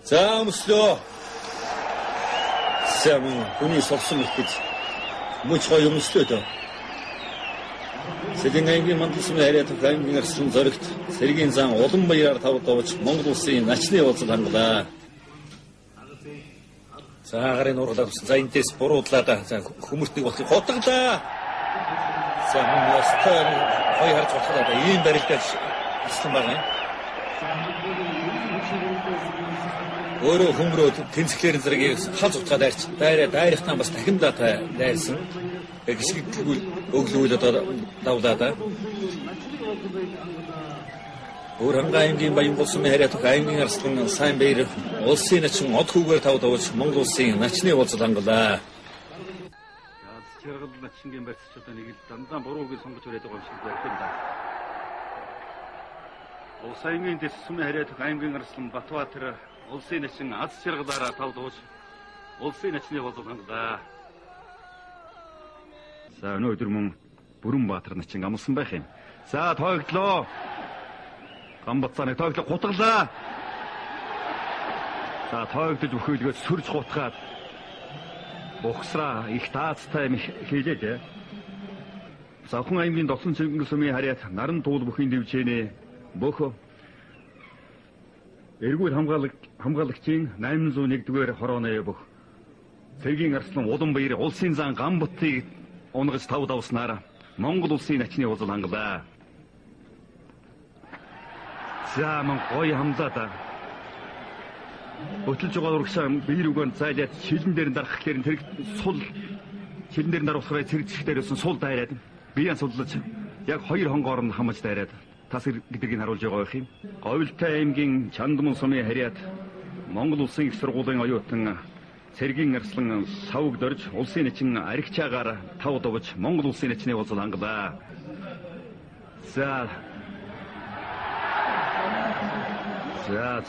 За өмслөө. За хүний совсон гэхэд мөч гоё өмслөө дөө. Сэдэн аймгийн мандал сумын хариат аймгийн арслан зоригт Сэргийн зан улан баяраар тавдавж Монгол улсын начны уулзалт хангалаа. За гарын нургалаад за энэс буруудлаад за хүмүүстийг болохыг хотглаа. За мөн ястай хоёр харж болохоор ийм барилдаж ирсэн байгаа юм. Өөрөө хүмүүрөө тэнцэглэрэн зэргийг халж утгаад дайрч дайрахтаа бас дахиндаа дайрсан. Гიშгэггүй өглөөл одоо давлаа. Өөрөнгө аймгийн Баянгол сумын хариат аймгийн арслан сайн баяр улсын начин од хүүгээр тавдавж Монгол улсын начны уулзалт хангалаа. Жаргал начингийн барьцчдаа нэг л дандаа бурууг сонгож өрөөд байгаа юм шиг байна. Улс аймгийн дэс сумын хариат аймгийн арслан Батбаатар улсын начин аз жаргалаараа тавдавж улсын начны уулзалт хангалаа. За өнөө өдөр мөн Бүрэнбаатар начин амлсан байх юм. За тоогдлоо. Гамбацааны тоогдлоо гутглаа. За тоогдож өхөөлгөөс сүрж гутгаад бухсраа их таацтай хийлээ. Завхан аймгийн Довсон цэнгэл сумын хариат наран туул бүхийн дэвжээний бүх эргүүл хамгаалагчийн 801-р хорооны бүх Сэргийн арслан улан баяр улсын зан Гамбатыг унгаж тавдавснаар Монгол улсын начны уулзалт хангалаа. За мөн гоё хамзаата. Өтөлж байгаа урагшаа биер үгэн зайлаад шилэн дээр дарах гэхээр тэр сул шилэн дээр дарахраа цэрэгчдээр өсөн сул дайраад биеэн суллаж яг 2 хонгоор нь хамаж дайраад тас гэдгийг харуулж байгаа байх юм. Говьлтай аймгийн Чандман сумын хариат Монгол улсын их сургуулийн оюутан Сэргийн арслан савг дорж улсын начин аригчаагаар тавдавж Монгол улсын начны уулзалт хангалаа. За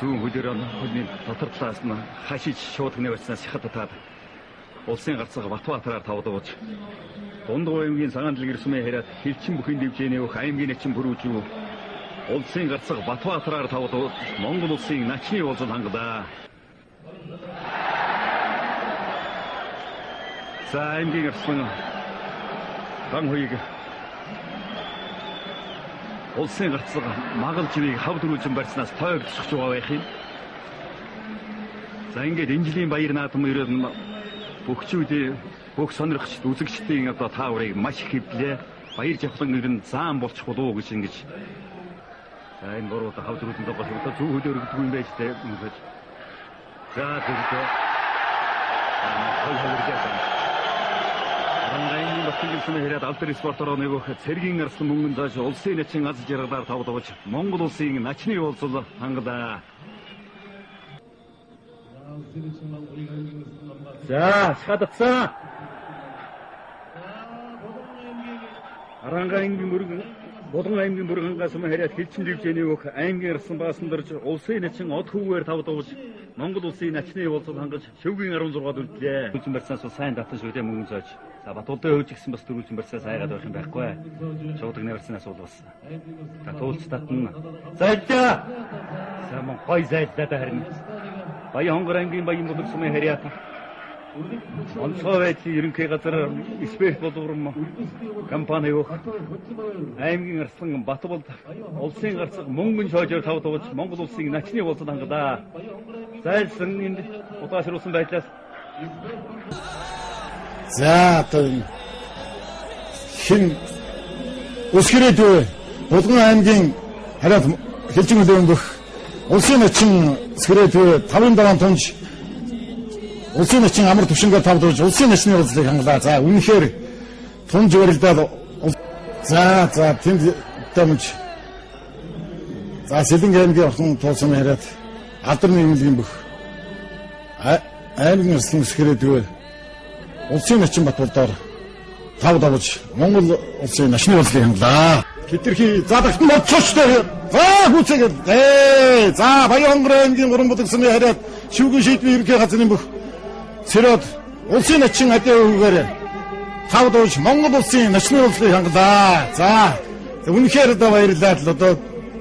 зүүн хөдөр хөдний дотор талаас нь хашиж шууд гнэвэрснээс хататаад улсын гарцаг Батбаатараар тавдавж Дундгой аймгийн Цагаандлын сумын хариат Хилчин бүхийн дэвжээний өөх аймгийн начин бүрүүжүү улсын гарцаг Батбаатараар тавдавж Монгол улсын начны уулзалт хангалаа. За аймгийн арслан дан хоёрыг улсын гарцаг магал живийг хав дөрүүлжин барьснаас тоогдсож байгаа байх юм. За ингээд энэ жилийн баяр наадам өрөөд бүх сонирхогчд үзэгчдийн одоо тааврыг маш их хэвлээ. Баяр жавхлан ер нь заан болчих болов уу гэж ингэж. За энэ буруу хав дөрүүлжин байгаа шүү. Зөв хөлөөр өгдөг юм байж тээ. За зөвхөн Ангайны батлын сумын хариат алдар спортоор нэг Сэргийн арслан мөнгөн зааж улсын начин аз жаргалаар тавдавж Монгол улсын начны уулзалт хангалаа. За шатцсан. Болон аймгийн Бүрэн сумын хариат Хилчин дэвжээний өөх аймгийн арслан баасан дорж улсын начин од хүүгээр тавдавж Монгол улсын начны уулзалт хангаж шөвгийн 16-д үлдлээ. Үлзэн барьснаас сайн татсан шүү дээ мөнгөн зааж. За Батулдаа хөөж гисэн бас дөрүүлжин барьсаас айгаад байх юм байхгүй. Шууд гнэвэрснээс уулвасан. За туулч татна. Зайлаа. За мөн гой зайллаа да харин. Баян хонгор аймгийн Баян болог сумын хариат онцгой ерөнхий газар спех боловром компани өөх аймгийн арслан Батболд улсын гарцаг мөнгөн шоожоор тавдавж Монгол улсын начны уулзалт хангалаа. Зайлсан энд удаашруулсан байдлаас за одоо хин өсгөрөөд Булган аймгийн хариат Хилчин хөлөөн бүх улсын начин өсгөрөөд 57 тонж улсын начин амар төвшингээр тавдуулж улсын начны уулзлыг хангалаа. За үнэхээр тун зөвөрлөдөө за тэнд томч за Сэлэнг аймгийн орхон туулсан хариат алдар нийгмийн бүх аймгийн арслан өсгөрөөд улсын начин Батболдоор тавдавж Монгол улсын начны уулзлыг хангалаа. Хитрхи за дахин моцоочтой за хүчээгээд за Баян хонгор аймгийн Гурван болог сумын хариат шүүгийн шийдвэр ерөнхий газрын бүх Сэрод улсын начин адиугаар тавдавж Монгол улсын начны уулзлыг хангалаа. За үнэхээр одоо баярлалаа л одоо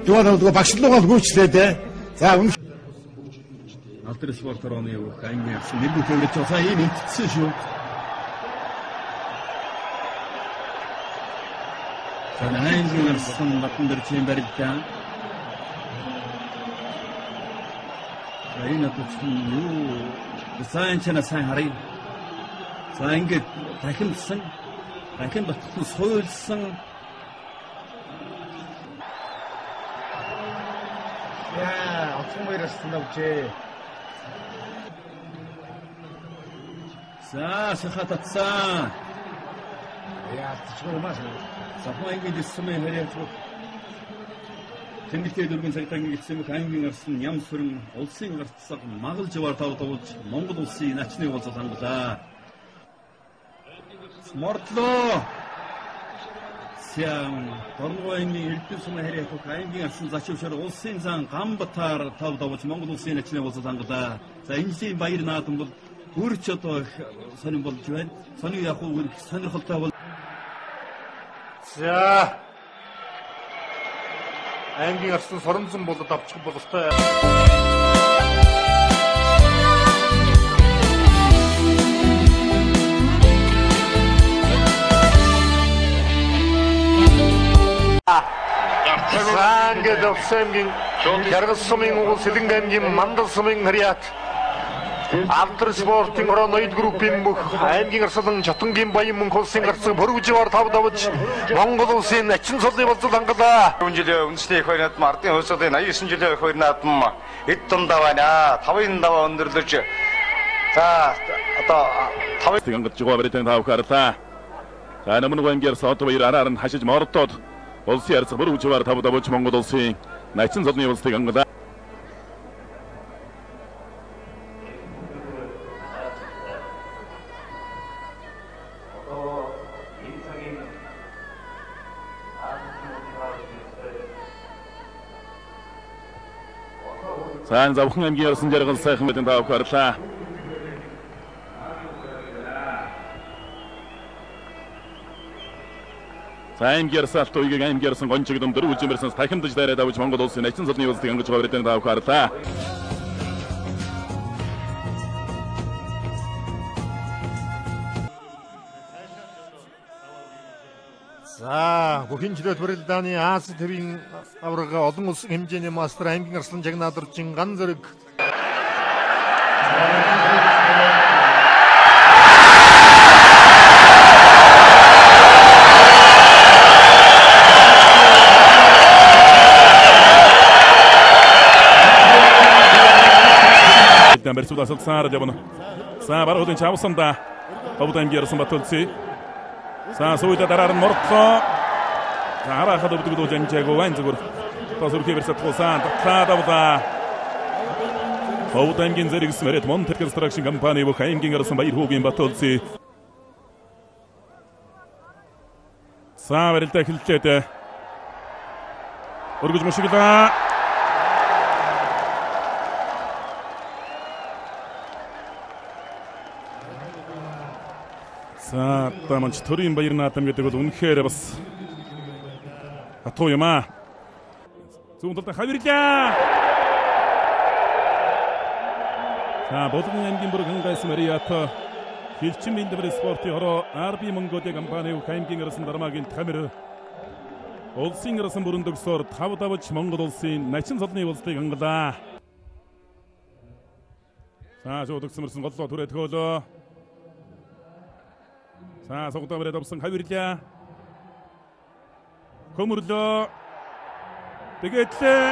дуугаа багшлуугаар гүйчлээ дээ. За Алдар спортоор оны явах англи гэсэн нэргүй төвлөж байгаа ийм интсэн шүү. Англи гэсэн батан дээр чинь барилдаа. Энэ төчсөн юу? Сайн чана сайн харъя. За ингээд дахин батсан суйлсан. 야, 엄청 이랬습니다, 혹시. За шахатацсан. 야, 지금 얼마나 Сахмаа ингэж ирсэн хэрэг Тэмгэлтэй дөрвөн цагтаа ингэсэн англи гарсан ям сүрэн улсын гарцсаг магалж яваар тавуулж Монгол улсын начны уулзалт хангалаа. Смортлоо. Сян Торгойны элдв сумын хэрэг англи гарсан зачившаар улсын зан Гамбатаар тавуулж Монгол улсын начны уулзалт хангалаа. За энэ жилийн баяр наадам бол үрч одоо сонирн болж байна. Сони яг уу сонирхолтой бол 자, аймгийн арсан соронзон болоод авчих бололтой. Сангэд овсэмгийн Яргал сумын угол Сэлэнг аймгийн Мандал сумын Хариат Алдар спортын орон ноёд группийн бүх аймгийн арслан Чотонгийн баян мөнх улсын гарцаг Бөргөживар тавдавж Монгол улсын ачин солны болцол хангалаа. 4 жилийн үндэсний их байранд ардын хөөцөлийн 89 жилийн их байр наадам эд дундаа байна. 5-ын даваа өндөрлөж за одоо 5 гангад жугаа баритан тавхарлаа. За намын аймгийн сот баяр араар нь хашиж мордоод улсын арцаг Бөргөживар тавдавж Монгол улсын ачин солны болцол хангалаа. Сайн завхан аймгийн орсон жаргал сайхан мэдэн тавхарлаа. Аймгийн арсалт уйгийг аймгийн арсан гончигдом дөрөв үжимэрсэн тахимдаж дайраад авч Монгол улсын ачин солны улсыг ангаж байгаа мэдэн тавхарлаа. За, бүхэн чөлөөт барилдааны Аз төвийн аварга олон улсын хэмжээний мастер аймгийн арслан жагнаадрчин ган зэрэг Барьцуулаад саар явна. За баруудын чавсанда бовд аймгийн арсан Батулци. За сүйдэ дараа нь мордлоо. За харахад өвдгөл жанжаагүй вайн зүгээр. Тосөрхий версат тулсан татадавда. Бовд аймгийн зэрэг смэрэт Монтер констракшн компани бүх аймгийн арсан баяр хүүгийн Батулци. За барилдаа эхэллээ. Өргөж мушиглаа. За таманч төрийн баяр наадам гэдэг бол үнэхээр бас атуу юм аа. Зүүн талд хавирлаа. За Бодлогын аймгийн бүрэг хангайсан Мариат хилчин мэндмэр спортын хороо RB Mongolia компани аймгийн арсан дармаагийн камер улсын арсан бүрэн төгсөөр тав давж Монгол улсын начин солны улсыг хангалаа. За жуудагсмэрсэн голлоо түрээд хөөлөө. За согдомред авсан хавирлаа. Көмөрлөө. Тэгээдлээ.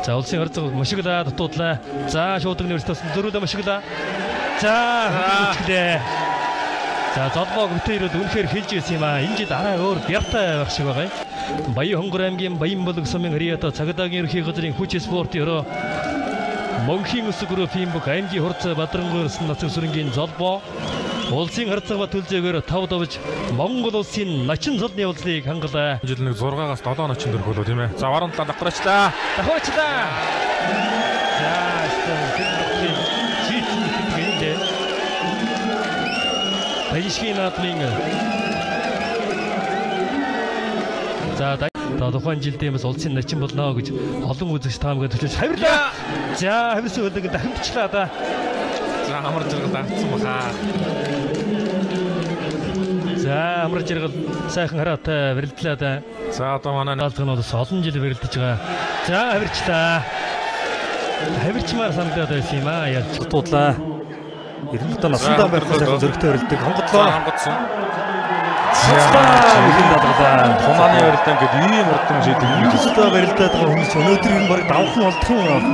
За улсын орцог мушиглаа дутуудлаа. За шуудаг нэрстэс зөрүүлээ мушиглаа. За хилээ. За золбоо гүтээ ирээд үнэхээр хэлж ирсэн юм аа. Энэ жид арай өөр бяртай байх шиг байгаа юм. Баян Хонгор аймгийн Баян Болог сумын Хариата цагдаагийн ерхий газрын хүч спортын өрөө Монхийн өс группийн бүх аймгийн хурц Бадрангуй өрсөн нацаг сүрэнгийн золбоо улсын харцаг Батулзэгээр тав давж Монгол улсын начин солны улсыг хангалаа. Жил нэг 6-аас 7 начин дөрөх болоо тийм ээ. За варан талаа давхраачлаа. Давхраачлаа. За стэн чийцэн гэдэг. Баяшгийн наадмын За тухайн жилдээ бас улсын начин болно гэж олон үзэгч таамагаа төлөж хавирлаа. За хавирсан хөлөг дахин бичлээ да. За амар зэрэг дагцсан баха. За амар зэрэг сайхан хараатай бэрэлдлээ да. За одоо манай наалгнуудаас олон жил бэрэлдэж байгаа. За хавирчлаа. Хавирчмаар санагдаад байсан юм аа. Яаж дуудлаа. 90 доо насандаа байхад сайхан зөрөгтэй бэрэлдэг. хонгоцсон. Томаны барилдаан гэдэг ийм урдан шийдвэр. Бэрэлдээд байгаа хүмүүс өнөөдөр энэ баг давхан олдох юм.